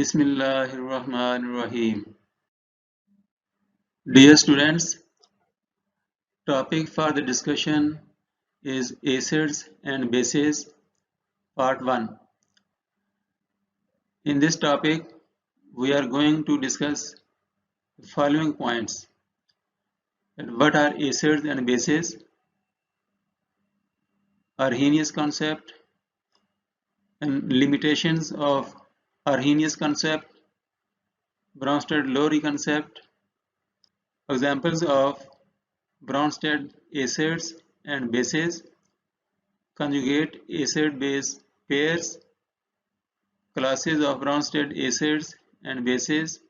Bismillahirrahmanirrahim. Dear students, topic for the discussion is acids and bases, part 1. In this topic, we are going to discuss the following points. What are acids and bases? Arrhenius concept and limitations of Arrhenius concept, Bronsted-Lowry concept, examples of Bronsted acids and bases, conjugate acid-base pairs, classes of Bronsted acids and bases,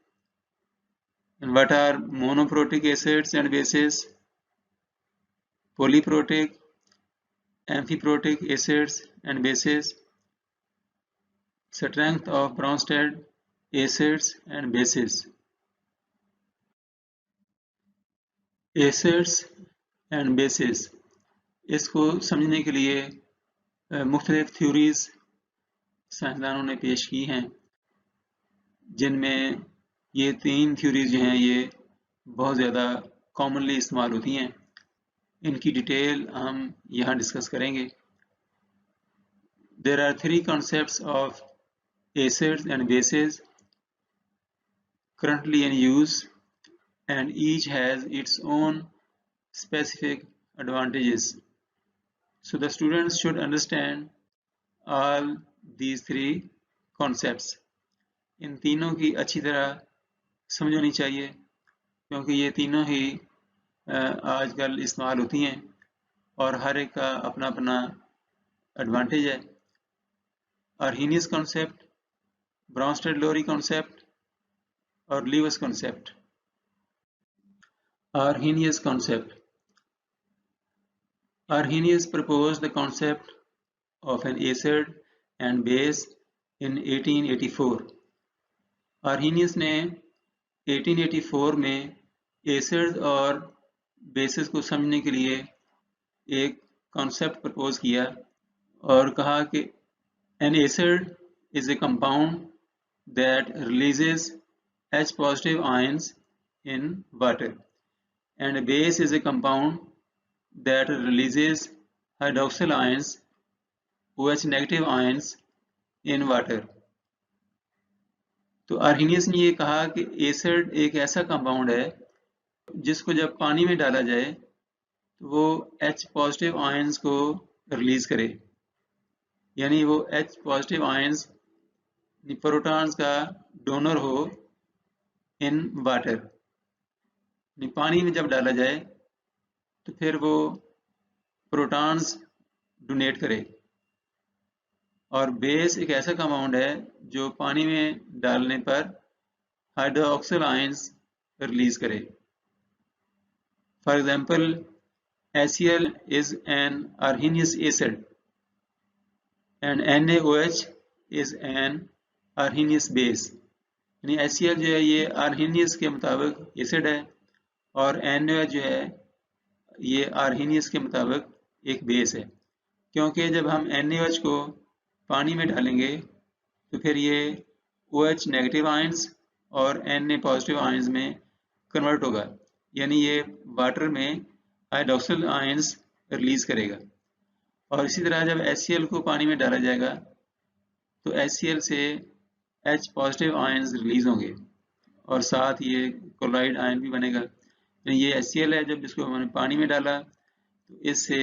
and what are monoprotic acids and bases, polyprotic, amphiprotic acids and bases, strength of Bronsted acids and bases. Acids and basis, इसको समझने के लिए मुख्तलिफ theories साइंसदानों ने पेश की हैं, जिनमें ये तीन थ्योरीज जो हैं ये बहुत ज़्यादा कॉमनली इस्तेमाल होती हैं। इनकी डिटेल हम यहाँ डिस्कस करेंगे। There are three concepts of acids and bases currently in use, and each has its own specific advantages. So the students should understand all these three concepts. इन तीनों की अच्छी तरह समझ होनी चाहिए, क्योंकि ये तीनों ही आजकल इस्तेमाल होती हैं और हर एक का अपना अपना एडवांटेज है। Arrhenius concept, Bronsted-Lowry concept और Lewis concept. Arrhenius concept. Arrhenius proposed the concept of an acid and base in 1884. Arrhenius ने 1884 में एसिड्स और बेसिस को समझने के लिए एक कॉन्सेप्ट प्रपोज किया और कहा कि an acid is a compound that releases H positive ions in water, and a base is a compound that releases hydroxyl ions, OH negative ions in water. तो आर्हीनियस ने ये कहा कि एसिड एक ऐसा कंपाउंड है जिसको जब पानी में डाला जाए तो वो H पॉजिटिव आयंस को रिलीज करे, यानी वो H पॉजिटिव आयंस प्रोटॉन्स का डोनर हो इन वाटर। पानी में जब डाला जाए तो फिर वो प्रोटॉन्स डोनेट करे। और बेस एक ऐसा कंपाउंड है जो पानी में डालने पर हाइड्रोक्सिल आयंस रिलीज करे। For example, HCl is an Arrhenius acid and NaOH is an Arrhenius base. यानी HCl जो है ये Arrhenius के मुताबिक एसिड है और NaOH जो है ये Arrhenius के मुताबिक एक बेस है, क्योंकि जब हम NaOH को पानी में डालेंगे तो फिर ये OH नेगेटिव आयंस और Na पॉजिटिव आयंस में कन्वर्ट होगा, यानी ये वाटर में हाइड्रोक्सिल आयंस रिलीज करेगा। और इसी तरह जब HCl को पानी में डाला जाएगा तो HCl से H पॉजिटिव आयंस रिलीज होंगे और साथ ये क्लोराइड आयन भी बनेगा। ये HCl है, जब इसको हमने पानी में डाला तो इससे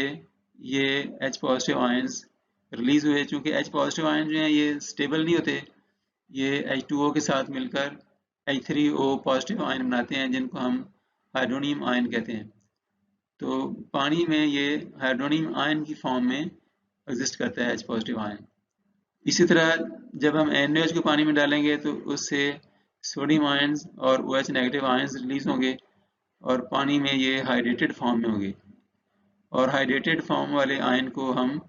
ये H पॉजिटिव आयंस रिलीज हुए। चूँकि H पॉजिटिव आयन जो हैं ये स्टेबल नहीं होते, ये H2O के साथ मिलकर H3O पॉजिटिव आयन बनाते हैं, जिनको हम हाइड्रोनियम आयन कहते हैं। तो पानी में ये हाइड्रोनियम आयन की फॉर्म में एग्जिस्ट करता है H पॉजिटिव आयन। इसी तरह जब हम NaOH को पानी में डालेंगे तो उससे सोडियम आयंस और OH नेगेटिव आयंस रिलीज होंगे और पानी में ये हाइड्रेटेड फॉर्म में होंगे। और हाइड्रेटेड फॉर्म वाले आयन को हम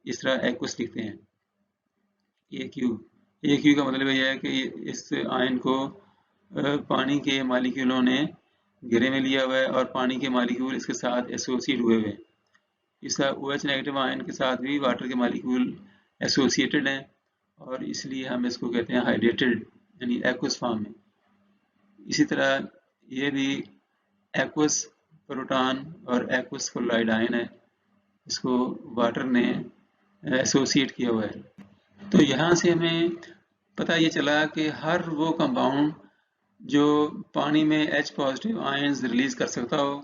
इस तरह एक्वस लिखते हैं, AQ का मतलब यह है कि इस आयन को पानी के मॉलिक्यूलों ने घेरे में लिया हुआ है और पानी के मॉलिक्यूल इसके साथ एसोसिएट हुए हुए हैं। इसका OH नेगेटिव आयन के साथ भी वाटर के मॉलिक्यूल एसोसिएटेड हैं और इसलिए हम इसको कहते हैं हाइड्रेटेड यानी एक्वस फॉर्म में। इसी तरह ये भी एक्वस प्रोटॉन और एक्वस क्लोराइड आयन है, इसको वाटर ने एसोसिएट किया हुआ है। तो यहाँ से हमें पता ये चला कि हर वो कंपाउंड जो पानी में H पॉजिटिव आयन्स रिलीज कर सकता हो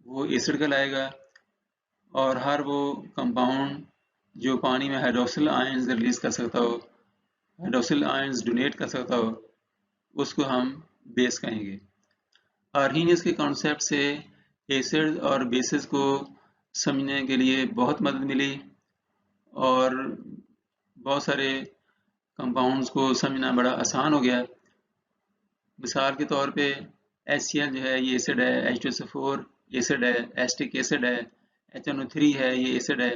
वो एसिड कहलाएगा, और हर वो कंपाउंड जो पानी में हाइड्रोक्सिल आयन्स रिलीज कर सकता हो, हाइड्रोक्सिल आयन्स डोनेट कर सकता हो, उसको हम बेस कहेंगे। आर्हीनियस के कॉन्सेप्ट से एसिड और बेसिस को समझने के लिए बहुत मदद मिली, और बहुत सारे कंपाउंड्स को समझना बड़ा आसान हो गया। मिसाल के तौर पे HCl जो है ये एसिड है, H2SO4 एसिड है, एस्टिक एसिड है, HNO3 है ये एसिड है।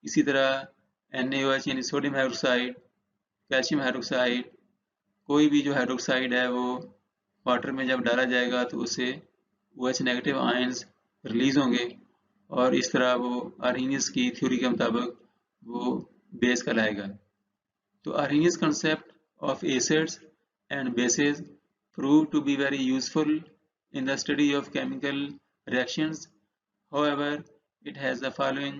इसी तरह NaOH यानी सोडियम हाइड्रोक्साइड, कैल्शियम हाइड्रोक्साइड, कोई भी जो हाइड्रोक्साइड है वो वाटर में जब डाला जाएगा तो उससे OH नेगेटिव आयंस रिलीज होंगे, और इस तरह वो आर्हीनियस की थ्योरी के मुताबिक वो बेस कहलाएगा। तो Arrhenius concept of acids and bases proved to be very useful in the study of chemical reactions. However, it has the following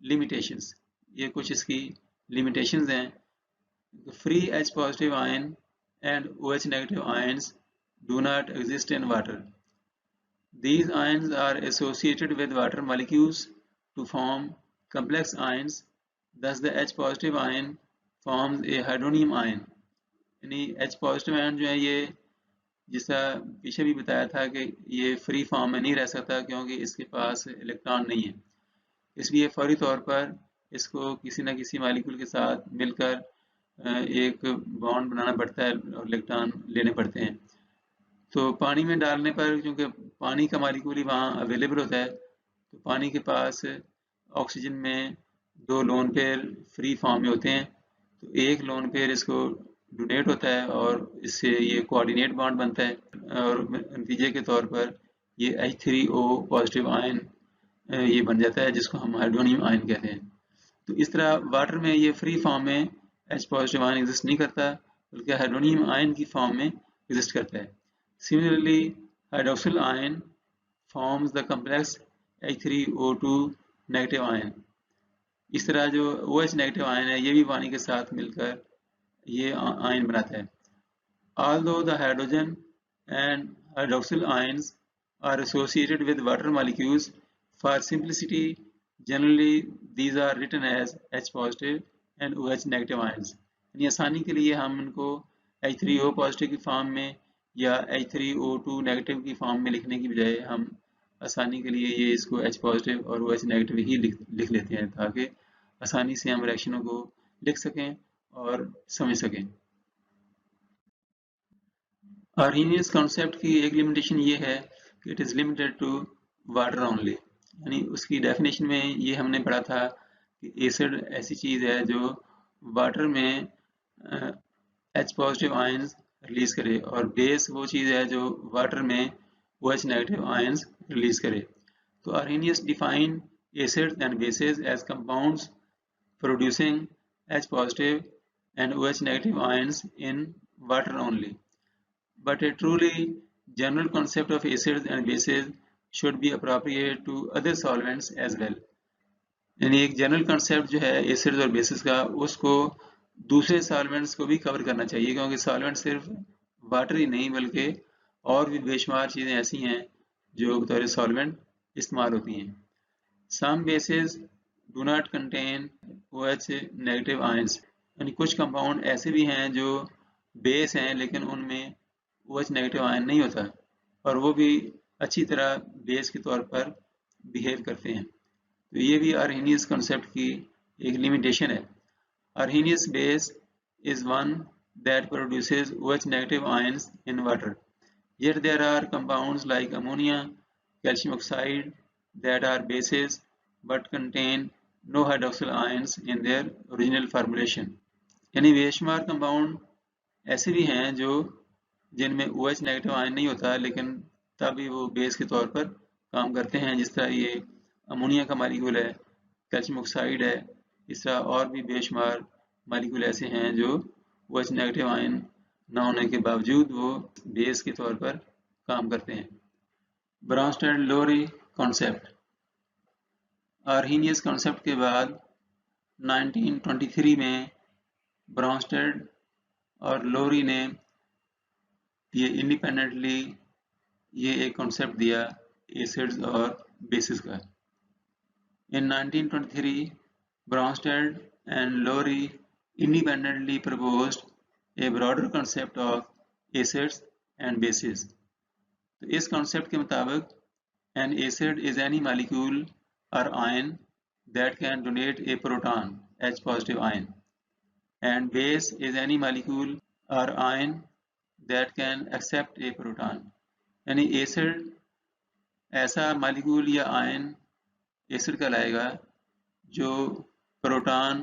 limitations. ये कुछ इसकी limitations हैं। Free H positive ion and OH negative ions do not exist in water. These ions are associated with water molecules to form complex ions. Thus, the H positive ion forms a hydronium ion. यानी H positive ion जो है ये, जिसका पीछे भी बताया था कि ये फ्री फॉर्म में नहीं रह सकता क्योंकि इसके पास इलेक्ट्रॉन नहीं है, इसलिए फौरी तौर पर इसको किसी न किसी मॉलिक्यूल के साथ मिलकर एक बॉन्ड बनाना पड़ता है और इलेक्ट्रॉन लेने पड़ते हैं। तो पानी में डालने पर क्योंकि पानी का मॉलिक्यूल ही वहाँ अवेलेबल होता है, तो पानी के पास ऑक्सीजन में 2 लोन पेयर फ्री फॉर्म में होते हैं, तो एक लोन पेयर इसको डोनेट होता है और इससे ये कोऑर्डिनेट बॉन्ड बनता है, और नतीजे के तौर पर ये H3O पॉजिटिव आयन ये बन जाता है, जिसको हम हाइड्रोनियम आयन कहते हैं। तो इस तरह वाटर में ये फ्री फॉर्म में H पॉजिटिव आयन एग्जिस्ट नहीं करता, बल्कि हाइड्रोनियम आयन की फॉर्म में एग्जिस्ट करता है। Similarly, hydroxyl ion forms the complex H3O2 negative ion. इस तरह जो OH नेगेटिव आयन है ये भी पानी के साथ मिलकर ये आयन बनाता है। Although the hydrogen and hydroxyl ions are associated with water molecules, for simplicity, generally these are written as H positive and OH negative ions. यानी आसानी के लिए हम इनको H3O पॉजिटिव की फॉर्म में या H3O2 नेगेटिव की फॉर्म में लिखने की बजाय हम आसानी के लिए ये इसको H पॉजिटिव और OH नेगेटिव ही लिख लेते हैं, ताकि आसानी से हम रिएक्शनों को लिख सकें और समझ सकें। आर्हीनियस कॉन्सेप्ट की एक लिमिटेशन ये है कि it is limited to water only, यानी उसकी डेफिनेशन में ये हमने पढ़ा था कि एसिड ऐसी चीज़ है जो वाटर में H पॉजिटिव आयंस रिलीज करे, और बेस वो चीज़ है जो वाटर में OH नेगेटिव आयंस रिलीज करे। तो Arrhenius define acids and bases as compounds producing H positive and OH negative ions in water only. But a truly general concept of acids and bases should be appropriate to other solvents as well. यानी एक general concept जो है acids और basis का, उसको दूसरे solvents को भी कवर करना चाहिए, क्योंकि सॉल्वेंट सिर्फ वाटर ही नहीं बल्कि और भी बेशुमार चीज़ें ऐसी हैं जो बतौर सॉल्वेंट इस्तेमाल होती हैं। Some bases do not contain OH negative ions, यानी कुछ कंपाउंड ऐसे भी हैं जो बेस हैं लेकिन उनमें OH नेगेटिव आयन नहीं होता, और वो भी अच्छी तरह बेस के तौर पर बिहेव करते हैं। तो ये भी आर्हीनियस कॉन्सेप्ट की एक लिमिटेशन है। Arrhenius base is one that produces OH negative ions in water. Yet there are compounds like ammonia, calcium oxide that are bases but contain no hydroxyl ions in their original formulation. यानी बेशुमार compound ऐसे भी हैं जो जिनमें OH negative ion नहीं होता लेकिन तभी वो बेस के तौर पर काम करते हैं, जिस तरह ये अमोनिया का मालिक्यूल है, कैल्शियम ऑक्साइड है, इस तरह और भी बेशुमार मालिक्यूल ऐसे हैं जो OH नेगेटिव आयन ना होने के बावजूद वो बेस के तौर पर काम करते हैं। ब्राउनस्टेड-लोरी कॉन्सेप्ट। आर्हीनियस कॉन्सेप्ट के बाद 1923 में ब्राउनस्टेड और लोरी ने ये इंडिपेंडेंटली ये एक कॉन्सेप्ट दिया एसिड्स और बेसिस का। In 1923, Bronsted and Lowry independently proposed a broader concept of acids and bases. तो इस concept के मुताबिक an acid is any molecule or ion that can donate a proton, H positive ion, and base is any molecule or ion that can accept a proton. यानी acid ऐसा molecule या ion acid कहलाएगा जो proton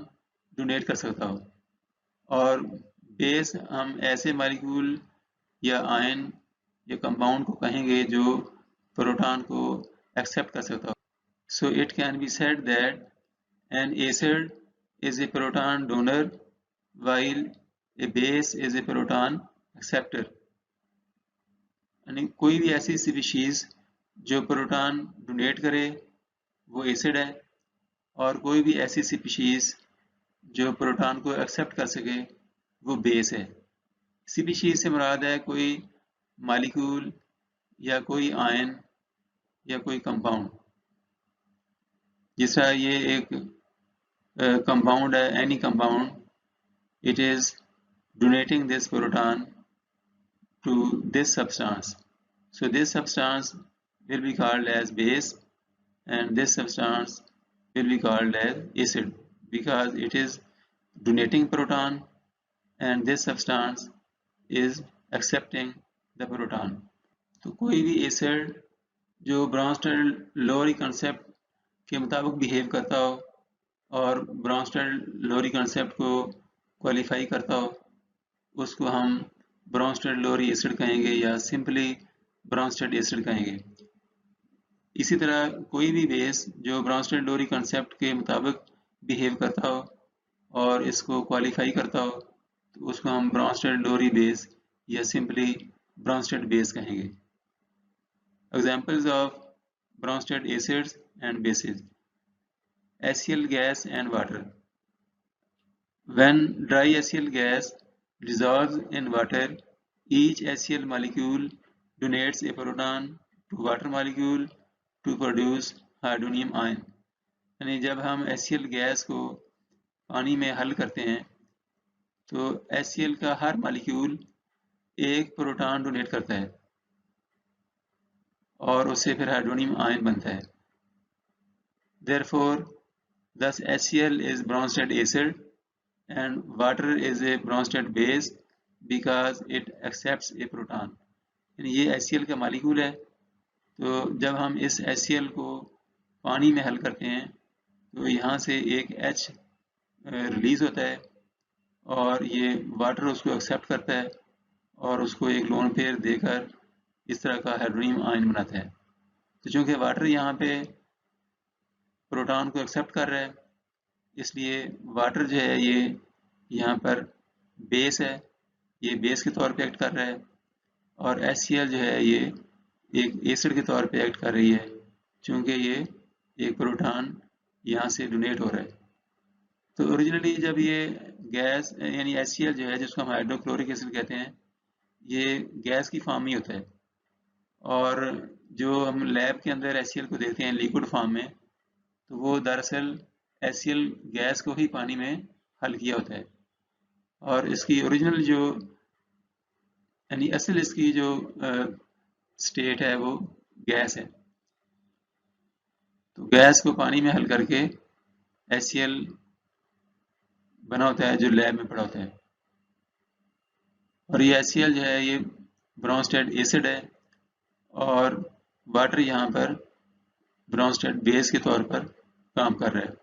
donate कर सकता हो, और base हम ऐसे मॉलिक्यूल या आयन या कंपाउंड को कहेंगे जो प्रोटॉन को एक्सेप्ट कर सकता हो। So it can be said that N acid is a proton donor while A base is a proton acceptor. यानी कोई भी ऐसी स्पीशीज जो प्रोटॉन डोनेट करे वो एसिड है, और कोई भी ऐसी स्पीशीज जो प्रोटॉन को एक्सेप्ट कर सके वो बेस है। स्पीशीज से मुराद है कोई मॉलिक्यूल या कोई आयन या कोई कंपाउंड। जिस तरह ये एक कंपाउंड है, any compound, it is donating this proton to this substance, so this substance will be called as base and this substance will be called as acid because it is donating proton and this substance is accepting the proton. तो कोई भी acid जो ब्राउनस्टेड-लोरी concept के मुताबिक behave करता हो और ब्राउनस्टेड-लोरी concept को क्वालिफाई करता हो, उसको हम ब्राउनस्टेड-लोरी एसिड कहेंगे या सिंपली ब्राउनस्टेड एसिड कहेंगे। इसी तरह कोई भी बेस जो ब्राउनस्टेड-लोरी कंसेप्ट के मुताबिक बिहेव करता हो और इसको क्वालिफाई करता हो, तो उसको हम ब्राउनस्टेड-लोरी बेस या सिंपली ब्राउनस्टेड बेस कहेंगे। Examples of Bronsted acids and bases: HCl gas and water. When dry HCl gas dissolves in water, each HCl molecule donates a proton to water molecule to produce hydronium ion. यानी जब हम HCl gas को पानी में हल करते हैं तो HCl का हर मॉलिक्यूल एक प्रोटॉन डोनेट करता है और उससे फिर हाइड्रोनियम आयन बनता है। Therefore, thus HCl is Bronsted acid and water is a Bronsted base because it accepts a proton. यानी ये HCl का मॉलिक्यूल है, तो जब हम इस HCl को पानी में हल करते हैं तो यहाँ से एक H रिलीज होता है और ये वाटर उसको एक्सेप्ट करता है और उसको एक लोन पेयर देकर इस तरह का हाइड्रोनियम आयन बनाता है। तो चूंकि वाटर यहाँ पे प्रोटॉन को एक्सेप्ट कर रहा है, इसलिए वाटर जो है ये यहाँ पर बेस है, ये बेस के तौर पे एक्ट कर रहा है, और HCl जो है ये एक एसिड के तौर पे एक्ट कर रही है क्योंकि ये एक प्रोटॉन यहाँ से डोनेट हो रहा है। तो ओरिजिनली जब ये गैस यानी HCl जो है जिसको हम हाइड्रोक्लोरिक एसिड कहते हैं, ये गैस की फॉर्म में होता है, और जो हम लैब के अंदर HCl को देखते हैं लिक्विड फॉर्म में, तो वो दरअसल HCl गैस को ही पानी में हल किया होता है, और इसकी ओरिजिनल जो यानी असल इसकी जो स्टेट है वो गैस है। तो गैस को पानी में हल करके HCl बना होता है जो लैब में पड़ा होता है, और ये HCl जो है ये ब्राउनस्टेड एसिड है और वाटर यहाँ पर ब्राउनस्टेड बेस के तौर पर काम कर रहा है।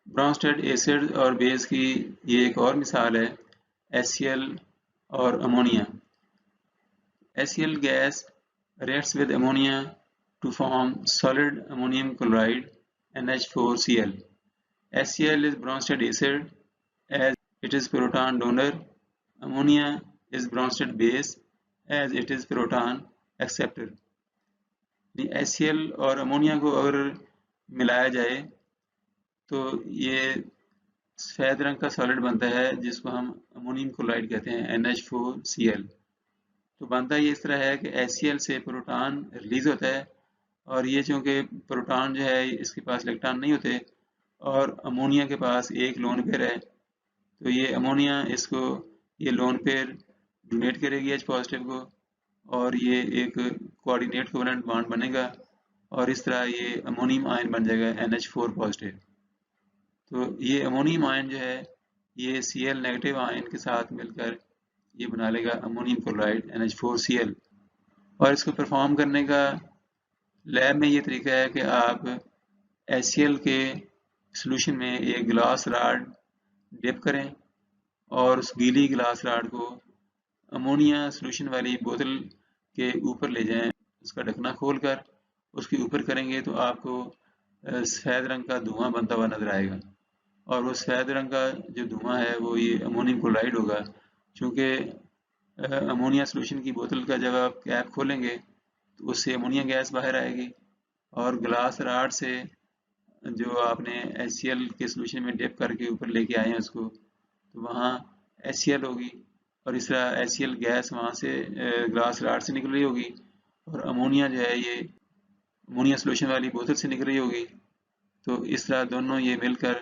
ब्राउनस्टेड एसिड और बेस की ये एक और मिसाल है HCl और ammonia. HCl gas reacts with ammonia to form solid ammonium chloride NH4Cl. HCl is Bronsted acid as it is proton donor ammonia is Bronsted base as it is proton acceptor. HCl और ammonia को अगर मिलाया जाए तो ये सफेद रंग का सॉलिड बनता है जिसको हम अमोनियम क्लोराइड कहते हैं NH4Cl। तो बनता ये इस तरह है कि HCl से प्रोटॉन रिलीज होता है और ये चूँकि प्रोटॉन जो है इसके पास इलेक्ट्रॉन नहीं होते और अमोनिया के पास एक लोन पेयर है, तो ये अमोनिया इसको ये लोन पेयर डोनेट करेगी H पॉजिटिव को और ये एक कोऑर्डिनेट कोवेलेंट बॉन्ड बनेगा और इस तरह ये अमोनियम आयन बन जाएगा NH4 पॉजिटिव। तो ये अमोनियम आयन जो है ये Cl नेगेटिव आयन के साथ मिलकर ये बना लेगा अमोनियम क्लोराइड NH4Cl। और इसको परफॉर्म करने का लैब में ये तरीका है कि आप HCl के सॉल्यूशन में एक ग्लास राड डिप करें और उस गीली ग्लास राड को अमोनिया सॉल्यूशन वाली बोतल के ऊपर ले जाएं, उसका ढकना खोलकर उसके ऊपर करेंगे तो आपको सफ़ेद रंग का धुआं बनता हुआ नजर आएगा और वो सफ़ेद रंग का जो धुआं है वो ये अमोनियम क्लोराइड होगा। चूँकि अमोनिया सॉल्यूशन की बोतल का जब आप कैप खोलेंगे तो उससे अमोनिया गैस बाहर आएगी और ग्लास राड से जो आपने HCl के सॉल्यूशन में डिप करके ऊपर लेके आए हैं उसको, तो वहाँ HCl होगी और इस तरह HCl गैस वहाँ से ग्लास राड से निकल रही होगी और अमोनिया जो है ये अमोनिया सॉल्यूशन वाली बोतल से निकल रही होगी। तो इस तरह दोनों ये मिलकर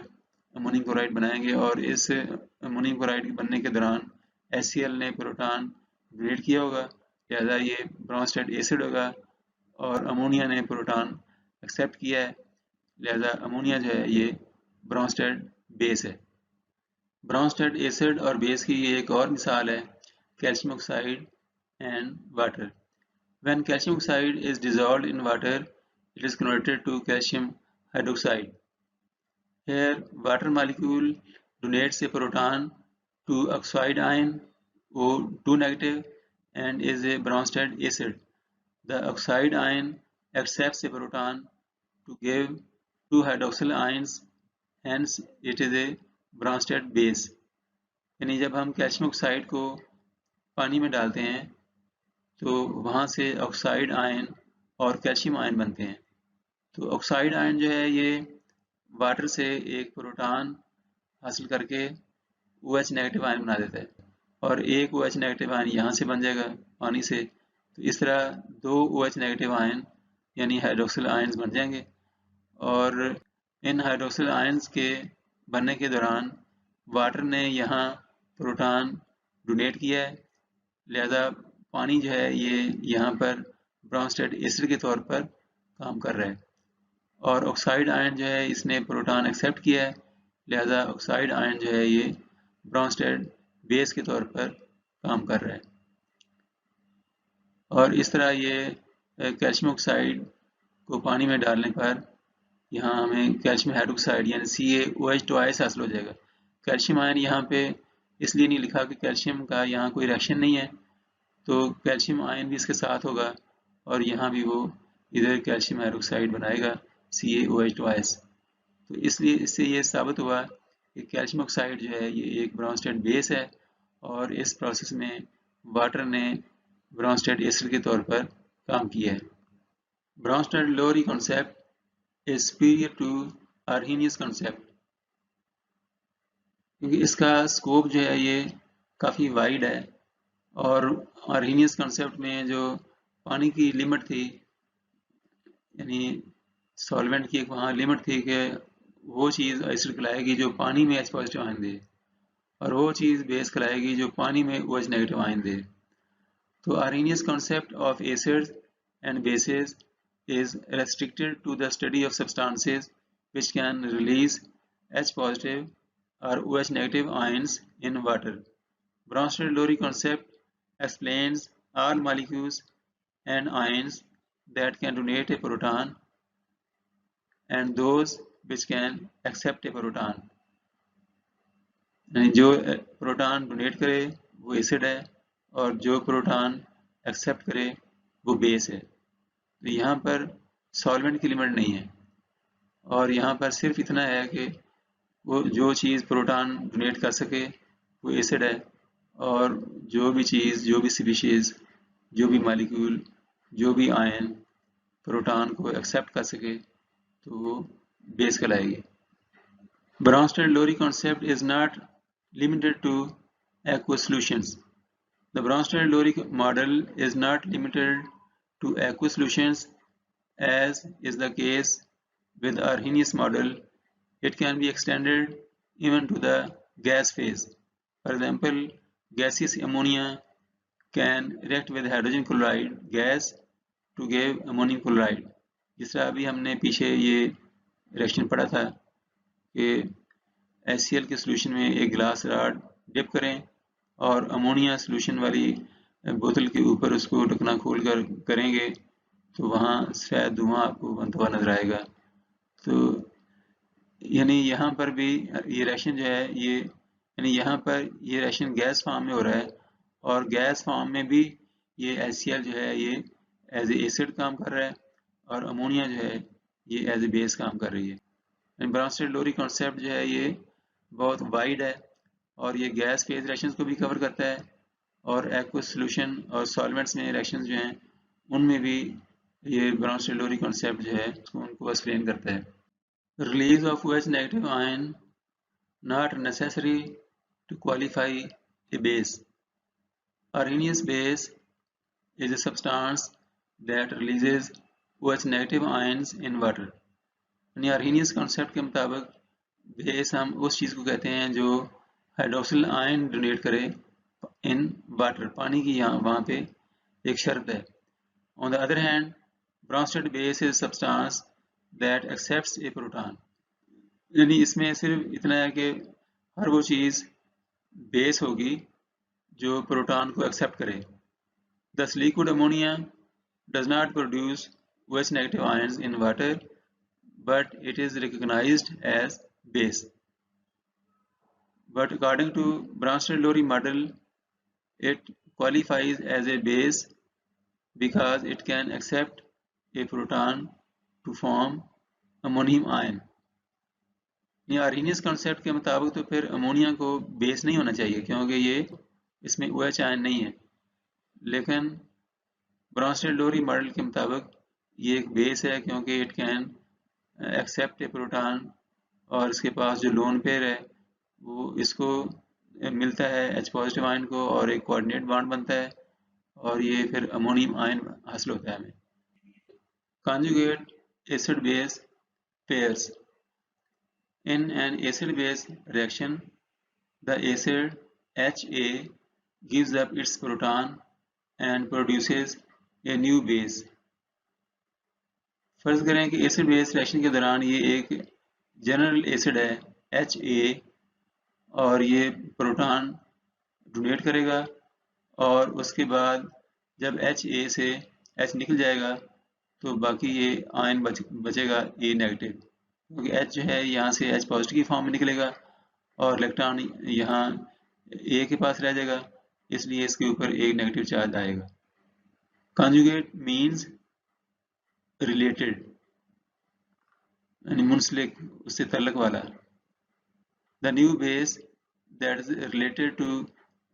अमोनियम क्लोराइड बनाएंगे और इस अमोनियम क्लोराइड बनने के दौरान HCl ने प्रोटॉन डोनेट किया होगा, लिहाजा ये ब्रॉन्स्टेड एसिड होगा और अमोनिया ने प्रोटॉन एक्सेप्ट किया है, लिहाजा अमोनिया जो है ये ब्रॉन्स्टेड बेस है। ब्रॉन्स्टेड एसिड और बेस की ये एक और मिसाल है calcium oxide and water. When calcium oxide is dissolved in water, it is converted to calcium hydroxide. Here, water molecule donates a proton to oxide ion O2 negative and is a Bronsted acid. The oxide ion accepts a proton to give two hydroxyl ions, hence it is a Bronsted base. यानी जब हम calcium oxide को पानी में डालते हैं तो वहाँ से ऑक्साइड आयन और कैल्शियम आयन बनते हैं। तो ऑक्साइड आयन जो है ये वाटर से एक प्रोटॉन हासिल करके OH नेगेटिव आयन बना देता है और एक OH नेगेटिव आयन यहाँ से बन जाएगा पानी से, तो इस तरह दो OH नेगेटिव आयन यानी हाइड्रोक्सिल आयन्स बन जाएंगे और इन हाइड्रोक्सिल आयन्स के बनने के दौरान वाटर ने यहाँ प्रोटॉन डोनेट किया है, लिहाजा पानी जो है ये यहाँ पर ब्रॉन्स्टेड एसिड के तौर पर काम कर रहा है और ऑक्साइड आयन जो है इसने प्रोटॉन एक्सेप्ट किया है, लिहाजा ऑक्साइड आयन जो है ये ब्रॉन्स्टेड बेस के तौर पर काम कर रहा है। और इस तरह ये कैल्शियम ऑक्साइड को पानी में डालने पर यहाँ हमें कैल्शियम हाइड्रोक्साइड यानी CaOH ट्वाइस हासिल हो जाएगा। कैल्शियम आयन यहाँ पे इसलिए नहीं लिखा कि कैल्शियम का यहाँ कोई रिएक्शन नहीं है, तो कैल्शियम आयन भी इसके साथ होगा और यहाँ भी वो इधर कैल्शियम हाइड्रोक्साइड बनाएगा CaOH ट्वाइस। तो इसलिए इससे ये साबित हुआ कि कैल्शियम ऑक्साइड जो है ये एक ब्रॉन्स्टेड बेस है और इस प्रोसेस में वाटर ने ब्रॉन्स्टेड एसिड के तौर पर काम किया है। Bronsted Lowry concept is superior to Arrhenius concept क्योंकि इसका स्कोप जो है ये काफ़ी वाइड है और आर्हेनियस कॉन्सेप्ट में जो पानी की लिमिट थी यानी सॉल्वेंट की एक वहाँ लिमिट थी कि वो चीज़ एसिड कहलाएगी जो पानी में H पॉजिटिव आयन दे और वो चीज़ बेस कहलाएगी जो पानी में OH नेगेटिव आयन दे। तो Arrhenius concept of acids and bases is restricted to the study of substances which can release H positive or OH negative ions in water. Bronsted-Lowry concept explains all molecules and ions that can donate a proton and those which can accept a proton. जो proton donate करे वो acid है और जो proton accept करे वो base है। तो यहाँ पर सॉल्वेंट की लिमिट नहीं है और यहाँ पर सिर्फ इतना है कि वो जो चीज़ प्रोटॉन डोनेट कर सके वो एसिड है और जो भी चीज़, जो भी स्पीशीज़, जो भी मॉलिक्यूल, जो भी आयन प्रोटॉन को एक्सेप्ट कर सके तो वो बेस कहलाएगी। Bronsted-Lowry concept is not limited to aqueous solutions. The Bronsted-Lowry model is not limited to aqueous solutions as is the case with Arrhenius model. It can be extended even to the gas phase. For example, gaseous ammonia can react with hydrogen chloride gas to give ammonium chloride. जिस तरह अभी हमने पीछे ये reaction पढ़ा था कि HCl के सोल्यूशन में एक ग्लास रॉड डिप करें और अमोनिया सोल्यूशन वाली बोतल के ऊपर उसको ढकना खोल कर करेंगे तो वहाँ सफ़ेद धुआं आपको बनता हुआ नजर आएगा। तो यानी यहाँ पर भी ये रिएक्शन जो है ये यानी यहाँ पर ये रिएक्शन गैस फॉर्म में हो रहा है और गैस फॉर्म में भी ये HCl जो है ये एज ए एसिड काम कर रहा है और अमोनिया जो है ये एज ए बेस काम कर रही है। ब्रॉन्स्टेड-लोरी कॉन्सेप्ट जो है ये बहुत वाइड है और ये गैस फेज रिएक्शंस को भी कवर करता है और एक्वस सॉल्यूशन और सॉल्वेंट्स में रिएक्शंस जो हैं उनमें भी ये ब्रॉन्स्टेड-लोरी कॉन्सेप्ट जो है उनको एक्सप्लेन करता है। Release of OH negative ion not necessary to qualify a base. Arrhenius base is a substance that releases OH negative ions in water. यानी अर्हीनियस कॉन्सेप्ट के मुताबिक बेस हम उस चीज़ को कहते हैं जो हाइड्रोक्सिल आयन डोनेट करे इन वाटर, पानी की यहाँ वहाँ पे एक शर्त है। On the other hand Brønsted base is substance that accepts A proton. यानी इसमें सिर्फ इतना है कि हर वो चीज़ बेस होगी जो प्रोटॉन को एक्सेप्ट करे। दस liquid ammonia does not produce OH negative ions in water but it is recognized as base. But according to Bronsted-Lowry model, it qualifies as a base because it can accept a proton to form ammonium ion. ये Arrhenius concept के मुताबिक तो फिर ammonia को base नहीं होना चाहिए क्योंकि ये इसमें OH आयन नहीं है, लेकिन ब्रॉन्स्टेड-लोरी मॉडल के मुताबिक ये एक बेस है क्योंकि it can accept a proton और इसके पास जो लोन पेयर है वो इसको मिलता है H पॉजिटिव आयन को और एक कोऑर्डिनेट बॉन्ड बनता है और ये फिर अमोनियम आयन हासिल होता है हमें। Conjugate acid base pairs. In an acid base reaction, the acid HA gives up its proton and produces a new base. फर्ज करें कि एसिड बेस रिएक्शन के दौरान ये एक जनरल एसिड है HA और ये प्रोटॉन डोनेट करेगा और उसके बाद जब HA से H निकल जाएगा तो बाकी ये आयन बचेगा A नेगेटिव, क्योंकि H जो है यहाँ से H पॉजिटिव की फॉर्म में निकलेगा और इलेक्ट्रॉन यहाँ A के पास रह जाएगा, इसलिए इसके ऊपर एक नेगेटिव चार्ज आएगा। कॉन्जुगेट मीन्स रिलेटेड यानी मुंसलिक, उससे तल्लक वाला। The new base that is related to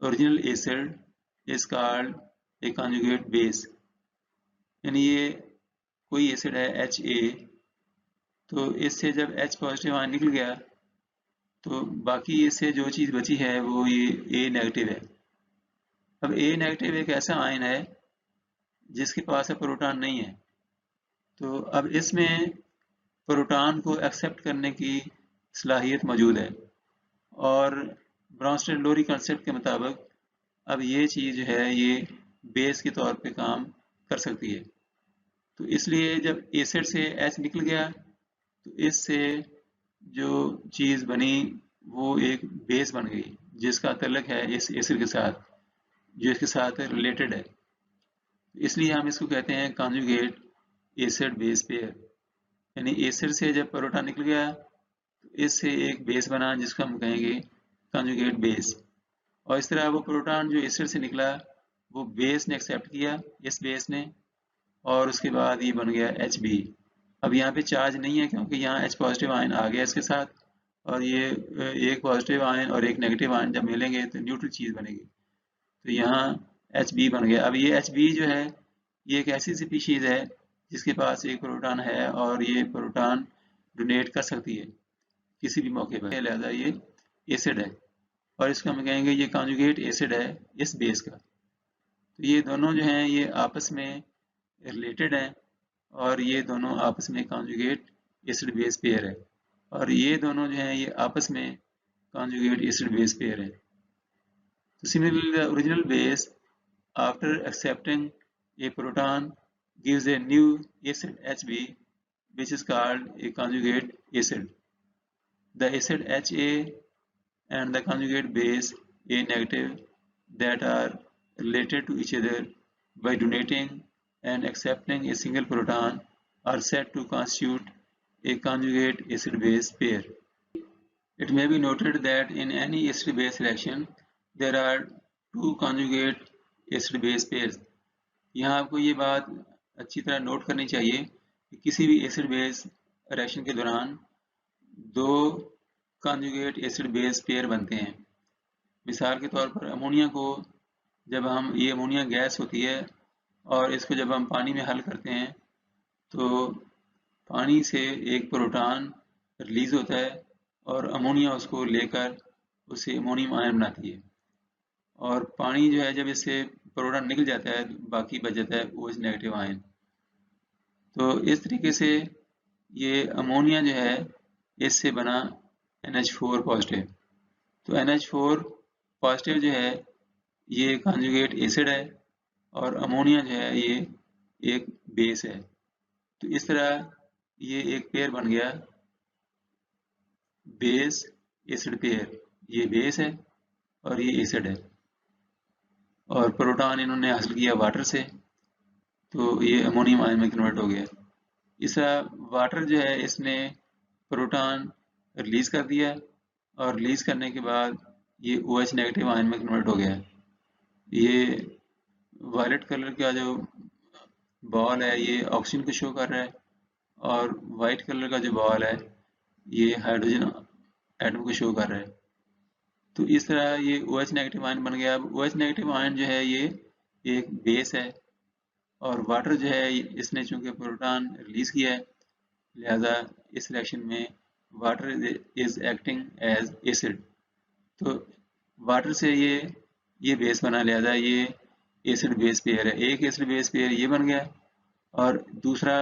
original acid is called a conjugate base. यानी ये कोई एसिड है HA, तो इससे जब H पॉजिटिव आयन निकल गया तो बाकी इससे जो चीज़ बची है वो ये A नेगेटिव है। अब A नेगेटिव एक ऐसा आयन है जिसके पास प्रोटॉन नहीं है, तो अब इसमें प्रोटॉन को एक्सेप्ट करने की सलाहियत मौजूद है और ब्रॉन्स्टेड-लोरी कॉन्सेप्ट के मुताबिक अब ये चीज़ है ये बेस के तौर पे काम कर सकती है। तो इसलिए जब एसिड से H निकल गया तो इससे जो चीज़ बनी वो एक बेस बन गई जिसका तल्लक है इस एसिड के साथ, जो इसके साथ रिलेटेड है। इसलिए हम इसको कहते हैं कॉन्जुगेट एसिड बेस पेयर। यानी एसिड से जब प्रोटॉन निकल गया तो इससे एक बेस बना जिसको हम कहेंगे कॉन्जुगेट बेस, और इस तरह वो प्रोटॉन जो एसिड से निकला वो बेस ने एक्सेप्ट किया, इस बेस ने, और उसके बाद ये बन गया HB। अब यहाँ पे चार्ज नहीं है क्योंकि यहाँ H पॉजिटिव आयन आ गया इसके साथ और ये एक पॉजिटिव आयन और एक नेगेटिव आयन जब मिलेंगे तो न्यूट्रल चीज़ बनेगी। तो यहाँ Hb बन गया। अब ये Hb जो है ये एक ऐसी स्पीशीज है जिसके पास एक प्रोटॉन है और ये प्रोटॉन डोनेट कर सकती है किसी भी मौके पर, लिहाजा ये एसिड है और इसको हम कहेंगे ये कॉन्जुगेट एसिड है इस बेस का। तो ये दोनों जो हैं ये आपस में रिलेटेड हैं और ये दोनों आपस में कॉन्जुगेट एसिड बेस पेयर है और ये दोनों जो हैं ये आपस में कॉन्जुगेट एसिड बेस पेयर है। So similarly, the original base, after accepting a proton, gives a new acid Hb, which is called a conjugate acid. The acid Ha and the conjugate base A negative that are related to each other by donating and accepting a single proton are said to constitute a conjugate acid-base pair. It may be noted that in any acid-base reaction, there are two conjugate acid-base pairs. यहाँ आपको ये बात अच्छी तरह note करनी चाहिए कि किसी भी एसिड बेस रिएक्शन के दौरान दो कॉन्जुगेट एसिड बेस पेयर बनते हैं। मिसाल के तौर पर अमोनिया को जब हम, ये अमोनिया गैस होती है और इसको जब हम पानी में हल करते हैं तो पानी से एक प्रोटॉन रिलीज होता है और अमोनिया उसको लेकर उसे अमोनियम आयन बनाती है और पानी जो है जब इससे प्रोटॉन निकल जाता है बाकी बच जाता है OH नेगेटिव आयन। तो इस तरीके से ये अमोनिया जो है इससे बना NH4 पॉजिटिव। तो NH4 पॉजिटिव जो है ये कॉन्जुगेट एसिड है और अमोनिया जो है ये एक बेस है। तो इस तरह ये एक पेयर बन गया बेस एसिड पेयर। ये बेस है और ये एसिड है और प्रोटॉन इन्होंने हासिल किया वाटर से, तो ये अमोनियम आयन में कन्वर्ट हो गया। इस तरह वाटर जो है इसने प्रोटॉन रिलीज कर दिया और रिलीज करने के बाद ये OH नेगेटिव आयन में कन्वर्ट हो गया। ये वायलेट कलर का जो बॉल है ये ऑक्सीजन को शो कर रहा है और वाइट कलर का जो बॉल है ये हाइड्रोजन एटम को शो कर रहा है। तो इस तरह ये OH नेगेटिव आयन बन गया। अब OH नेगेटिव आयन जो है ये एक बेस है और वाटर जो है इसने चूंकि प्रोटॉन रिलीज किया है लिहाजा इस रिएक्शन में water is acting as acid. तो वाटर से ये बेस बना, लिहाजा ये एसिड बेस पेयर है। एक एसिड बेस पेयर ये बन गया और दूसरा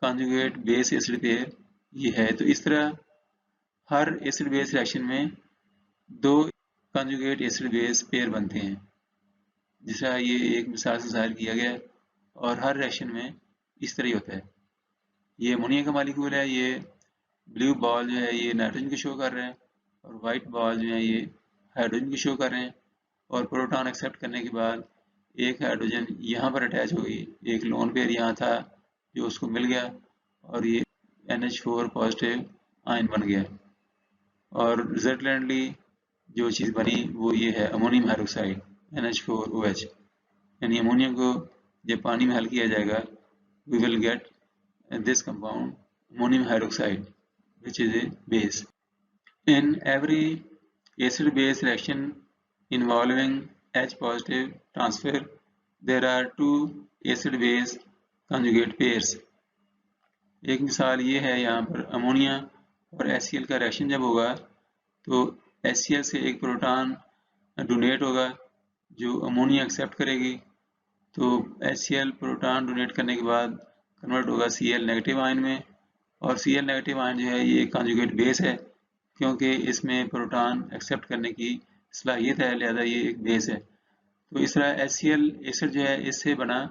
कॉन्जुगेट बेस एसिड पेयर ये है। तो इस तरह हर एसिड बेस रिएक्शन में दो कॉन्जुगेट एसिड बेस पेयर बनते हैं, जिस तरह ये एक मिसाल से जाहिर किया गया है और हर रिएक्शन में इस तरह ही होता है। ये अमोनिया का मॉलिक्यूल है, ये ब्लू बॉल जो है ये नाइट्रोजन को शो कर रहे हैं और वाइट बॉल जो है ये हाइड्रोजन को शो कर रहे हैं और प्रोटॉन एक्सेप्ट करने के बाद एक हाइड्रोजन यहाँ पर अटैच हो गई, एक लोन पेयर यहाँ था जो उसको मिल गया और ये NH4 पॉजिटिव आयन बन गया और रिजल्टेंटली जो चीज़ बनी वो ये है अमोनियम हाइड्रोक्साइड NH4OH। यानी अमोनियम को जब पानी में हल किया जाएगा we will get this compound ammonium hydroxide which is a base. In every acid base reaction involving H positive transfer there are two acid base conjugate pairs. एक मिसाल ये है यहाँ पर अमोनिया और HCl का रिएक्शन जब होगा तो HCl से एक प्रोटॉन डोनेट होगा जो अमोनिया एक्सेप्ट करेगी। तो HCl प्रोटॉन डोनेट करने के बाद कन्वर्ट होगा Cl नेगेटिव आयन में और Cl नेगेटिव आयन जो है ये कॉन्जुगेट बेस है क्योंकि इसमें प्रोटॉन एक्सेप्ट करने की सलाहियत है, लिहाजा ये एक बेस है। तो इस तरह HCl एसिड जो है इससे बना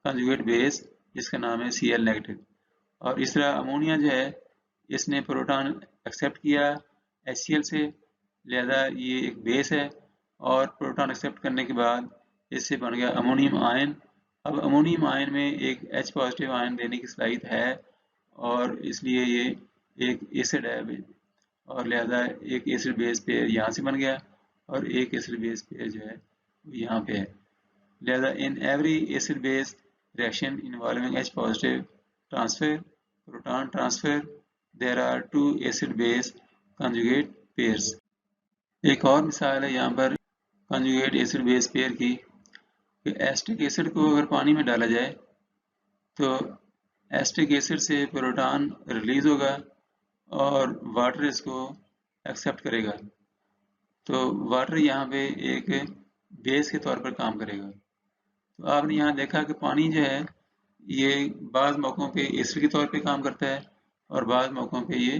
कॉन्जुगेट बेस जिसका नाम है Cl नेगेटिव और इस तरह अमोनिया जो है इसने प्रोटॉन एक्सेप्ट किया HCl से, लिहाजा ये एक बेस है और प्रोटॉन एक्सेप्ट करने के बाद इससे बन गया अमोनियम आयन। अब अमोनियम आयन में एक H पॉजिटिव आयन देने की सलाहियत है और इसलिए ये एक एसिड है और लिहाजा एक एसिड बेस पेयर यहाँ से बन गया और एक एसिड बेस पेयर जो है यहाँ पे है। लिहाजा in every acid base reaction involving H positive transfer proton transfer there are two acid base conjugate pairs. एक और मिसाल है यहाँ पर कंजुगेट एसिड बेस पेयर की कि एसिटिक एसिड को अगर पानी में डाला जाए तो एसिटिक एसिड से प्रोटॉन रिलीज होगा और वाटर इसको एक्सेप्ट करेगा। तो वाटर यहाँ पे एक बेस के तौर पर काम करेगा। तो आपने यहाँ देखा कि पानी जो है ये बाज़ मौक़ों पे एसिड के तौर पे काम करता है और बाज़ मौक़ों पे ये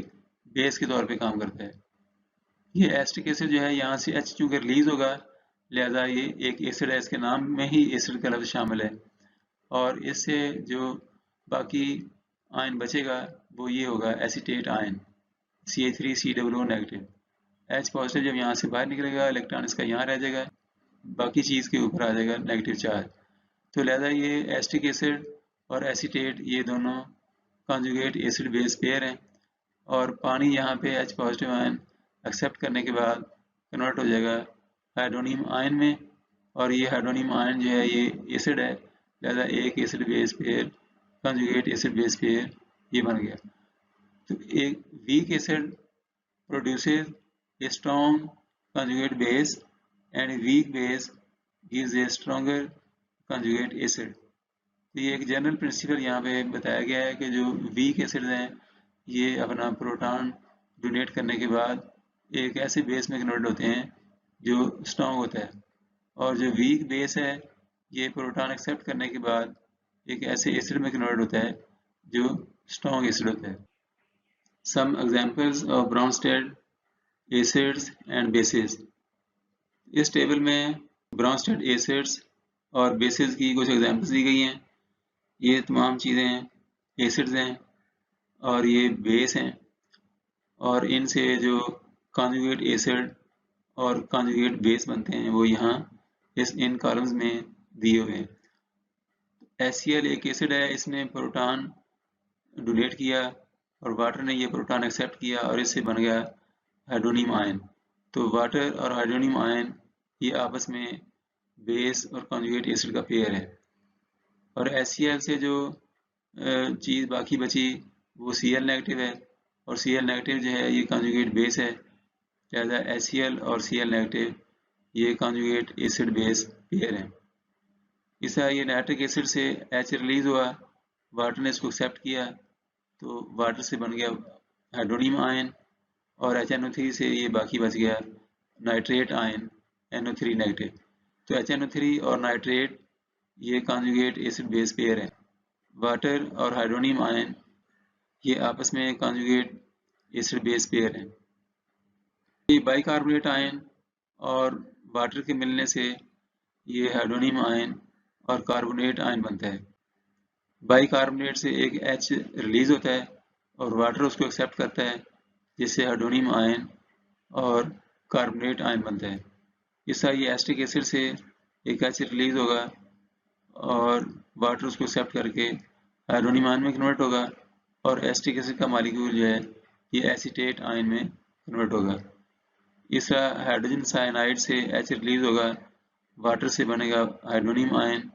बेस के तौर पे काम करता है। ये एसिटिक एसिड जो है यहाँ से H चूँकि रिलीज होगा, लिहाजा ये एक एसिड है, इसके नाम में ही एसिड का लफ्ज़ शामिल है और इससे जो बाकी आयन बचेगा वो ये होगा acetate ion CH3COO negative. H positive जब यहाँ से बाहर निकलेगा, इलेक्ट्रॉन इसका यहाँ रह जाएगा, बाकी चीज़ के ऊपर आ जाएगा नेगेटिव चार्ज। तो लिहाजा ये एसिटिक एसिड और एसीटेट ये दोनों कॉन्जुगेट एसिड बेस पेयर हैं और पानी यहाँ पे H पॉजिटिव आयन एक्सेप्ट करने के बाद कन्वर्ट हो जाएगा हाइड्रोनियम आयन में और ये हाइड्रोनियम आयन जो है ये एसिड है, लिहाजा एक acid base pair conjugate acid base pair ये बन गया। तो एक weak acid produces a strong conjugate base and weak base gives a stronger conjugate acid। तो ये एक जनरल प्रिंसिपल यहाँ पे बताया गया है कि जो वीक एसिड हैं ये अपना प्रोटॉन डोनेट करने के बाद एक ऐसे बेस में कन्वर्ट होते हैं जो स्ट्रॉन्ग होता है और जो वीक बेस है ये प्रोटॉन एक्सेप्ट करने के बाद एक ऐसे एसिड में कन्वर्ट होता है जो स्ट्रॉन्ग एसिड होता है। Some examples of Bronsted acids and bases. इस टेबल में ब्राउनस्टेड एसिड्स और बेसिस की कुछ एग्जांपल्स दी गई हैं। ये तमाम चीज़ें एसिड्स हैं और ये बेस हैं और इनसे जो कॉन्जुगेट एसिड और कॉन्जुगेट बेस बनते हैं वो यहाँ इन कॉलम्स में दिए हुए हैं। HCl एक एसिड है, इसने प्रोटॉन डोनेट किया और वाटर ने ये प्रोटॉन एक्सेप्ट किया और इससे बन गया हाइड्रोनियम आयन। तो वाटर और हाइड्रोनियम आयन ये आपस में बेस और कॉन्जुगेट एसिड का पेयर है और HCl से जो चीज़ बाकी बची वो Cl नेगेटिव है और Cl नेगेटिव जो है ये कॉन्जुगेट बेस है, लिहाजा HCl और Cl नेगेटिव ये कॉन्जुगेट एसिड बेस पेयर है। इस तरह ये नाइट्रिक एसिड से H रिलीज हुआ, वाटर ने इसको एक्सेप्ट किया तो वाटर से बन गया हाइड्रोनियम आयन और HNO3 से ये बाकी बच गया नाइट्रेट आयन NO3 नेगेटिव। तो HNO3 और नाइट्रेट ये कॉन्जुगेट एसिड बेस पेयर है। वाटर और हाइड्रोनियम आयन ये आपस में कॉन्जुगेट एसिड बेस पेयर है। ये बाइकार्बोनेट आयन और वाटर के मिलने से ये हाइड्रोनियम आयन और कार्बोनेट आयन बनता है। बाइकार्बोनेट से एक H रिलीज होता है और वाटर उसको एक्सेप्ट करता है जिससे हाइड्रोनियम आयन और कार्बोनेट आयन बनता है। इस तरह ये एसिटिक एसिड से एक H रिलीज होगा और वाटर उसको एक्सेप्ट करके हाइड्रोनियम आयन में कन्वर्ट होगा और एसिटिक एसिड का मॉलिक्यूल जो है ये एसीटेट आयन में कन्वर्ट होगा। इस तरह हाइड्रोजन साइनाइड से H रिलीज होगा, वाटर से बनेगा हाइड्रोनियम आयन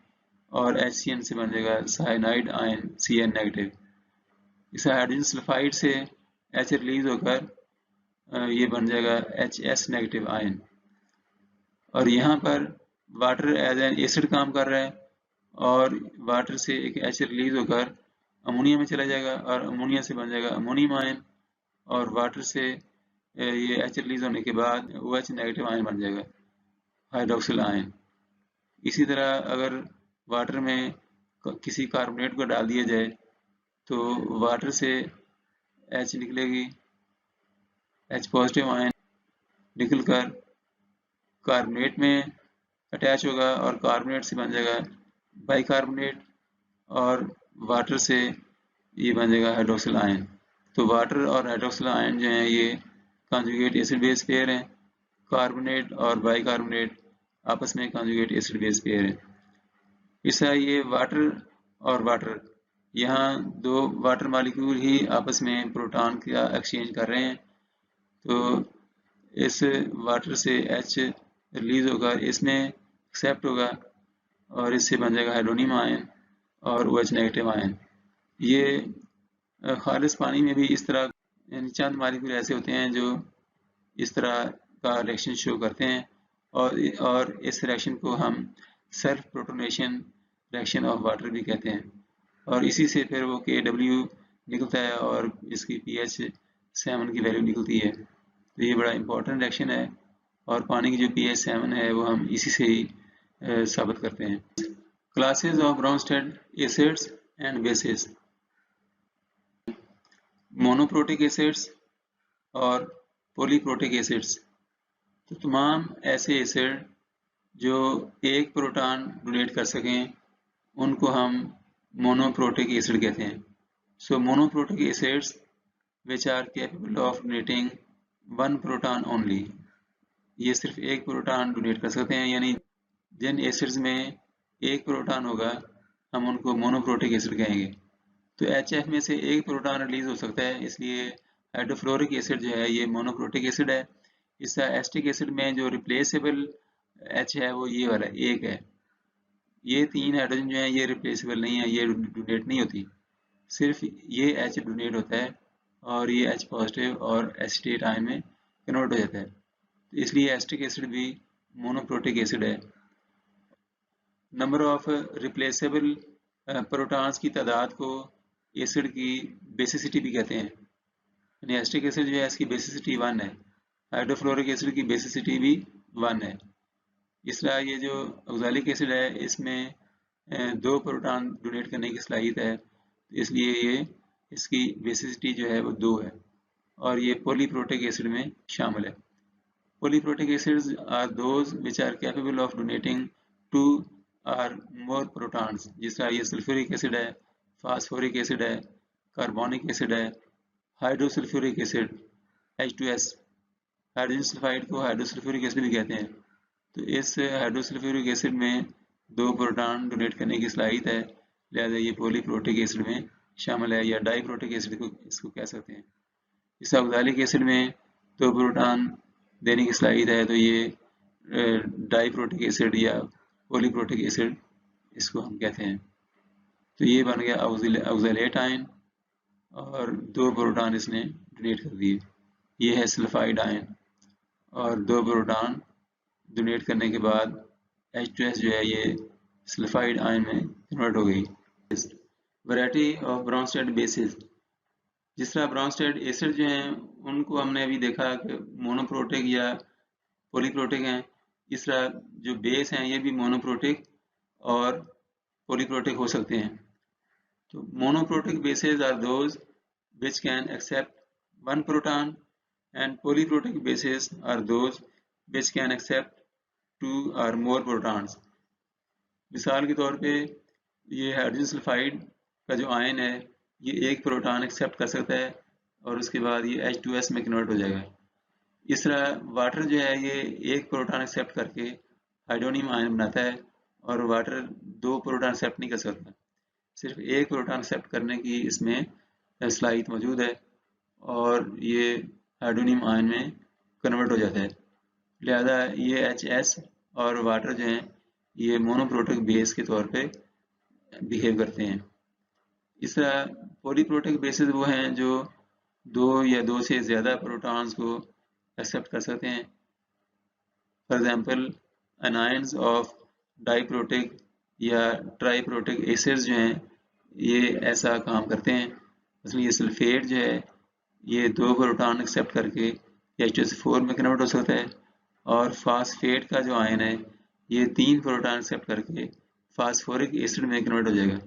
और HCN से बनेगा साइनाइड आयन Cn नेगेटिव। इस हाइड्रोजन सल्फाइड से H रिलीज होकर ये बन जाएगा HS नेगेटिव आयन और यहाँ पर वाटर एज एन एसिड काम कर रहा है और वाटर से एक H रिलीज होकर अमोनिया में चला जाएगा और अमोनिया से बन जाएगा अमोनियम आयन और वाटर से ये H रिलीज होने के बाद OH नेगेटिव आयन बन जाएगा हाइड्रोक्सिल आयन। इसी तरह अगर वाटर में किसी कार्बोनेट को डाल दिया जाए तो वाटर से H निकलेगी, H पॉजिटिव आयन निकलकर कार्बोनेट में अटैच होगा और कार्बोनेट से बन जाएगा बाइकार्बोनेट और वाटर से ये बन जाएगा हाइड्रोक्सिल आयन। तो वाटर और हाइड्रोक्सिल आयन जो हैं ये कॉन्जुगेट एसिड बेस पेयर हैं। कार्बोनेट और बाइकार्बोनेट आपस में कॉन्जुगेट एसिड बेस पेयर है। इस तरह ये वाटर और वाटर यहाँ दो वाटर मॉलिक्यूल ही आपस में प्रोटॉन का एक्सचेंज कर रहे हैं। तो इस वाटर से H रिलीज होगा, इसमें एक्सेप्ट होगा और इससे बन जाएगा हाइड्रोनियम आयन और OH नेगेटिव आयन। ये खालिस पानी में भी इस तरह चंद मॉलिक्यूल ऐसे होते हैं जो इस तरह का रिएक्शन शो करते हैं और इस रिएक्शन को हम self protonation reaction of water भी कहते हैं। और इसी से फिर वो KW निकलता है और इसकी pH 7 की वैल्यू निकलती है। तो ये बड़ा इंपॉर्टेंट रिएक्शन है और पानी की जो pH 7 है वो हम इसी से ही साबित करते हैं। Classes of Bronsted acids and bases. Monoprotic acids और पॉलीप्रोटिक एसिड्स। तो तमाम ऐसे एसिड जो एक प्रोटॉन डोनेट कर सकें उनको हम मोनोप्रोटिक एसिड कहते हैं। So monoprotic acids which are capable of donating one proton only, ये सिर्फ एक प्रोटॉन डोनेट कर सकते हैं, यानी जिन एसिड्स में एक प्रोटॉन होगा हम उनको मोनोप्रोटिक एसिड कहेंगे। तो HF में से एक प्रोटॉन रिलीज हो सकता है, इसलिए हाइड्रोफ्लोरिक एसिड जो है ये मोनोप्रोटिक एसिड है। इस एसिटिक एसिड में जो रिप्लेसेबल H है वो ये वाला एक है। ये 3 हाइड्रोजन जो है ये रिप्लेसेबल नहीं है, ये डोनेट नहीं होती, सिर्फ ये H डोनेट होता है और ये H पॉजिटिव और एसिटेट आयन में कन्वर्ट हो जाता है। तो इसलिए एसिटिक एसिड भी मोनोप्रोटिक एसिड है। नंबर ऑफ रिप्लेसेबल प्रोटॉन्स की तादाद को एसिड की बेसिसिटी भी कहते हैं। यानी एसिटिक एसिड जो है इसकी बेसिसिटी 1 है, हाइड्रोफ्लोरिक एसिड की बेसिसिटी भी 1 है। इस तरह ये जो ऑक्सैलिक एसिड है इसमें 2 प्रोटॉन डोनेट करने की सलाहियत है, इसलिए ये इसकी बेसिसिटी जो है वो 2 है और ये पॉलीप्रोटिक एसिड में शामिल है। Polyprotic acids are those which are capable of donating 2 और मोर प्रोटॉन्स। जिस तरह ये सल्फ्यूरिक एसिड है, फास्फोरिक एसिड है, कार्बोनिक एसिड है, hydrosulphuric acid H2S, hydrogen sulphide को हाइड्रोसल्फ्यूरिक एसिड भी कहते हैं। तो इस हाइड्रोसल्फ्यूरिक एसिड में 2 प्रोटॉन डोनेट करने की सलाहियत है, लिहाजा ये पॉलीप्रोटिक एसिड में शामिल है, या डाइप्रोटिक एसिड को इसको कह सकते हैं। इस ऑक्सैलिक एसिड में 2 प्रोटॉन देने की सलाहियत है, तो ये डाइप्रोटिक एसिड या पॉलीप्रोटिक एसिड इसको हम कहते हैं। तो ये बन गया ऑक्सैलेट आयन और 2 प्रोटॉन इसने डोनेट कर दिए। ये है सल्फाइड आयन और 2 प्रोटॉन डोनेट करने के बाद H2S जो है ये सल्फाइड आयन में कन्वर्ट हो गई। Variety of Bronsted bases. जिस तरह ब्राउनस्टेड एसिड जो हैं उनको हमने अभी देखा कि मोनोप्रोटिक या पॉलीप्रोटिक हैं, इस तरह जो बेस हैं ये भी मोनोप्रोटिक और पॉलीप्रोटिक हो सकते हैं। तो monoprotic bases are those which can accept one proton and polyprotic bases are those which can accept 2 or more protons। मिसाल के तौर पे ये हाइड्रोजन सल्फाइड का जो आयन है ये एक प्रोटॉन एक्सेप्ट कर सकता है और उसके बाद ये H2S में कन्वर्ट हो जाएगा। इस तरह वाटर जो है ये एक प्रोटॉन एक्सेप्ट करके हाइड्रोनियम आयन बनाता है और वाटर 2 प्रोटॉन एक्सेप्ट नहीं कर सकता, सिर्फ एक प्रोटॉन एक्सेप्ट करने की इसमें सलाहियत मौजूद है और ये हाइड्रोनियम आयन में कन्वर्ट हो जाता है। लिहाजा ये HS और वाटर जो हैं ये मोनोप्रोटिक बेस के तौर पे बिहेव करते हैं। इस तरह पॉलीप्रोटिक बेसिस वो हैं जो 2 या 2 से ज़्यादा प्रोटॉन्स को एक्सेप्ट कर सकते हैं। For example anions of diprotic या ट्राइप्रोटिक एसिड्स जो हैं ये ऐसा काम करते हैं। इसलिए सल्फेट जो है ये 2 प्रोटॉन एक्सेप्ट करके H2SO4 में कन्वर्ट हो सकता है और फास्फेट का जो आयन है ये 3 प्रोटॉन एक्सेप्ट करके फास्फोरिक एसिड में कन्वर्ट हो जाएगा।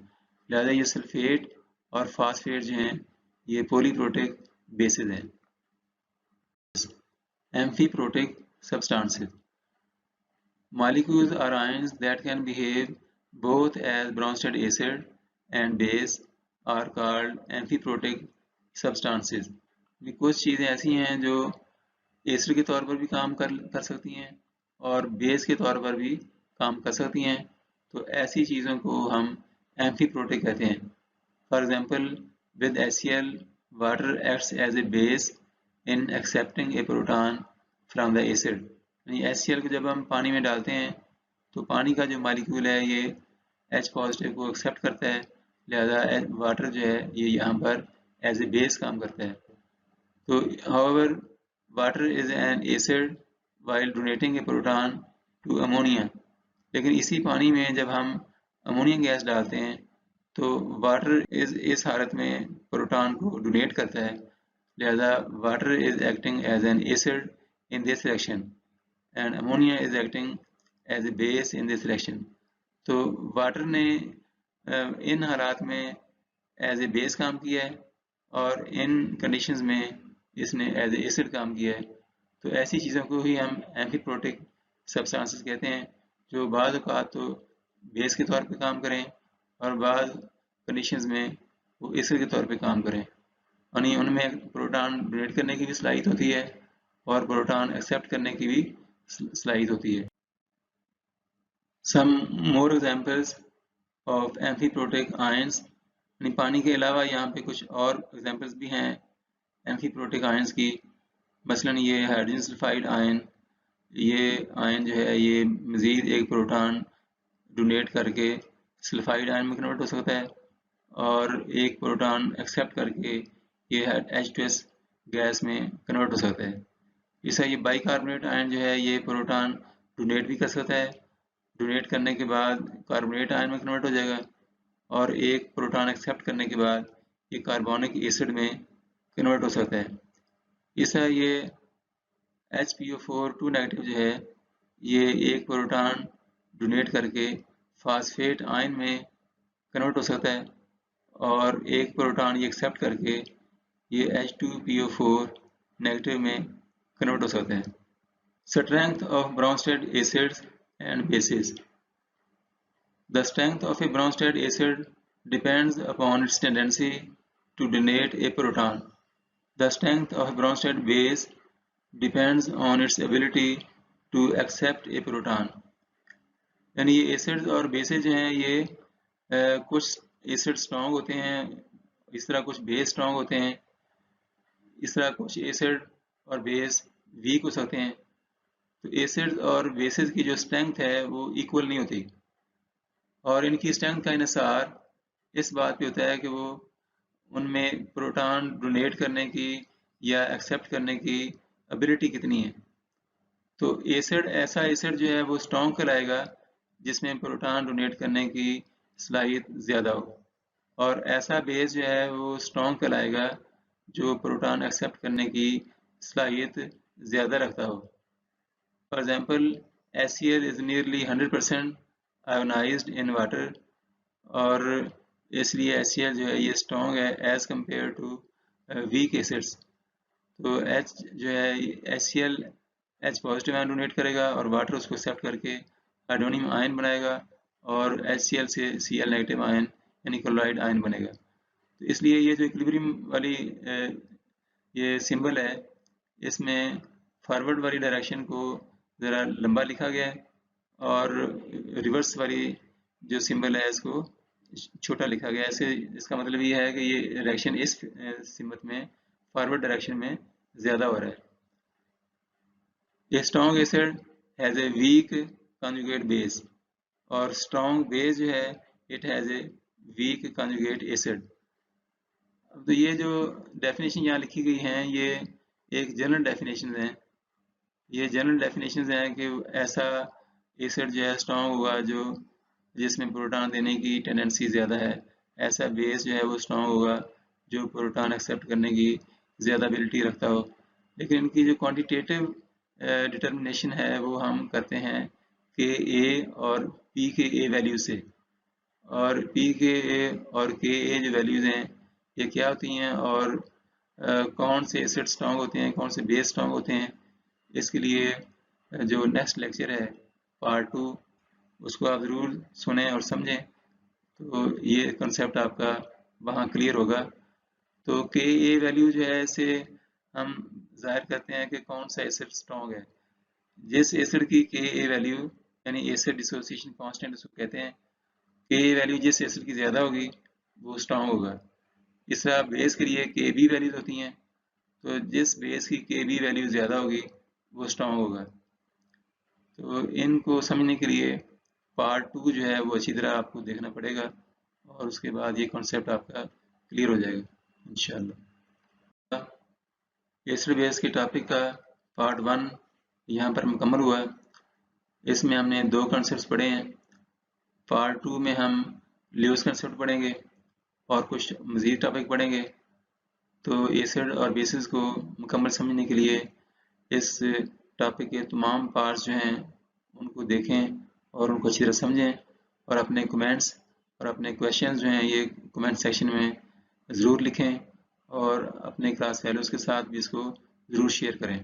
लिहाजा ये सल्फेट और फास्फेट जो हैं ये पॉलीप्रोटिक बेसिस हैं। Amphiprotic substances. Molecules are ions that can behave both as Bronsted acid and base are called amphiprotic substances. कुछ चीज़ें ऐसी हैं जो एसिड के तौर पर भी काम कर सकती हैं और बेस के तौर पर भी काम कर सकती हैं, तो ऐसी चीज़ों को हम एम्फीप्रोटिक कहते हैं। For example with HCl water acts as a base in accepting a proton from the acid. यानी HCl को जब हम पानी में डालते हैं तो पानी का जो मॉलिक्यूल है ये H पॉजिटिव को एक्सेप्ट करता है, लिहाजा वाटर जो है ये यहाँ पर एज ए बेस काम करता है। तो however water is an acid while donating a proton to ammonia. लेकिन इसी पानी में जब हम अमोनिया गैस डालते हैं तो वाटर इस हालत में प्रोटॉन को डोनेट करता है, लिहाजा water is acting as an acid in this reaction and ammonia is acting as a base in this reaction. तो वाटर ने इन हालात में एज ए बेस काम किया है और इन कंडीशंस में इसने एज ए एसिड काम किया है। तो ऐसी चीज़ों को ही हम एम्फीप्रोटिक सब्सटेंसेस कहते हैं, जो बाज़ औक़ात तो बेस के तौर पे काम करें और बाज़ कंडीशंस में वो एसिड के तौर पे काम करें, यानी उनमें प्रोटॉन डोनेट करने की भी सलाहियत होती है और प्रोटॉन एक्सेप्ट करने की भी सलाहियत होती है। Some more examples of amphiprotic ions, यानी पानी के अलावा यहाँ पे कुछ और एग्जांपल्स भी हैं एम्फीप्रोटिक आयंस की। मसलन ये हाइड्रोजन सल्फाइड आयन, ये आयन जो है ये मज़ीद एक प्रोटॉन डोनेट करके सल्फाइड आयन में कन्वर्ट हो सकता है और एक प्रोटॉन एक्सेप्ट करके ये H2S गैस में कन्वर्ट हो सकता है। इसा ये बाइकार्बोनेट आयन जो है ये प्रोटॉन डोनेट भी कर सकता है, डोनेट करने के बाद कार्बोनेट आयन में कन्वर्ट हो जाएगा और एक प्रोटॉन एक्सेप्ट करने के बाद ये कार्बोनिक एसिड में कन्वर्ट हो सकता है। इसा ये HPO4 2 नेगेटिव जो है ये एक प्रोटॉन डोनेट करके फास्फेट आयन में कन्वर्ट हो सकता है और एक प्रोटॉन ये एक्सेप्ट करके ये H2PO4 नेगेटिव में कन्वर्ट हो सकता है। Strength of Bronsted acids and basis. The strength of a Bronsted acid depends upon its tendency to donate a proton. The strength of a Bronsted base depends on its ability to accept a proton. यानी ये acids और bases जो हैं ये कुछ acid strong होते हैं, इस तरह कुछ बेस स्ट्रॉन्ग होते हैं, इस तरह कुछ एसिड और बेस वीक हो सकते हैं। तो एसिड्स और बेसेज की जो स्ट्रेंथ है वो इक्वल नहीं होती और इनकी स्ट्रेंथ का इन्हिसार इस बात पे होता है कि वो उनमें प्रोटॉन डोनेट करने की या एक्सेप्ट करने की एबिलिटी कितनी है। तो एसिड ऐसा एसिड जो है वो स्ट्रॉन्ग कहलाएगा जिसमें प्रोटॉन डोनेट करने की सलाहियत ज़्यादा हो और ऐसा बेस जो है वो स्ट्रॉन्ग कहलाएगा जो प्रोटॉन एक्सेप्ट करने की सलाहियत ज़्यादा रखता हो। For example HCl is nearly 100% ionised in water और इसलिए HCl जो है ये स्ट्रॉन्ग है as compare to weak acids. तो H जो है HCl H positive ion donate करेगा और वाटर उसको एक्सेप्ट करके हाइड्रोनियम आयन बनाएगा और HCl से Cl नेगेटिव आयन यानी क्लोराइड आयन बनेगा। तो इसलिए ये जो इक्विलिब्रियम वाली ये सिंबल है इसमें फॉरवर्ड वाली डायरेक्शन को ज़रा लंबा लिखा गया है और रिवर्स वाली जो सिंबल है इसको छोटा लिखा गया है। ऐसे इसका मतलब ये है कि ये डायरेक्शन इस सिमत में फॉरवर्ड डायरेक्शन में ज़्यादा हो रहा है। A strong acid has a weak conjugate base और strong base जो है it has a weak conjugate acid। तो ये जो डेफिनेशन यहाँ लिखी गई हैं ये एक जनरल डेफिनेशन हैं। ये जनरल डेफिनेशन हैं कि ऐसा एसिड जो है स्ट्रॉन्ग होगा जो जिसमें प्रोटॉन देने की टेंडेंसी ज़्यादा है, ऐसा बेस जो है वो स्ट्रॉन्ग होगा जो प्रोटॉन एक्सेप्ट करने की ज़्यादा एबिलिटी रखता हो। लेकिन इनकी जो क्वांटिटेटिव डिटर्मिनेशन है वो हम करते हैं Ka और pKa वैल्यू से और pKa और Ka जो वैल्यूज़ हैं ये क्या होती हैं और कौन से एसिड स्ट्रॉन्ग होते हैं, कौन से बेस स्ट्रॉन्ग होते हैं, इसके लिए जो नेक्स्ट लेक्चर है पार्ट 2 उसको आप ज़रूर सुनें और समझें तो ये कंसेप्ट आपका वहाँ क्लियर होगा। तो Ka वैल्यू जो है इसे हम जाहिर करते हैं कि कौन सा एसिड स्ट्रॉन्ग है। जिस एसिड की Ka वैल्यू यानी एसिड डिसोसिएशन कांस्टेंट उसको कहते हैं, Ka वैल्यू जिस एसिड की ज़्यादा होगी वो स्ट्रॉन्ग होगा। इस तरह बेस के लिए Kb वैल्यूज होती हैं, तो जिस बेस की Kb वैल्यू ज़्यादा होगी वो स्ट्रॉन्ग होगा। तो इनको समझने के लिए पार्ट 2 जो है वो अच्छी तरह आपको देखना पड़ेगा और उसके बाद ये कॉन्सेप्ट आपका क्लियर हो जाएगा इंशाल्लाह। एसिड बेस के टॉपिक का पार्ट 1 यहाँ पर मुकम्मल हुआ। इसमें हमने 2 कॉन्सेप्ट्स पढ़े हैं। पार्ट 2 में हम ल्यूइस कॉन्सेप्ट पढ़ेंगे और कुछ मज़ीद टॉपिक पढ़ेंगे। तो एसिड और बेसिस को मुकम्मल समझने के लिए इस टॉपिक के तमाम पार्ट्स जो हैं उनको देखें और उनको अच्छी तरह समझें, और अपने कमेंट्स और अपने क्वेश्चंस जो हैं ये कमेंट सेक्शन में ज़रूर लिखें, और अपने क्लास फेलोज़ के साथ भी इसको ज़रूर शेयर करें।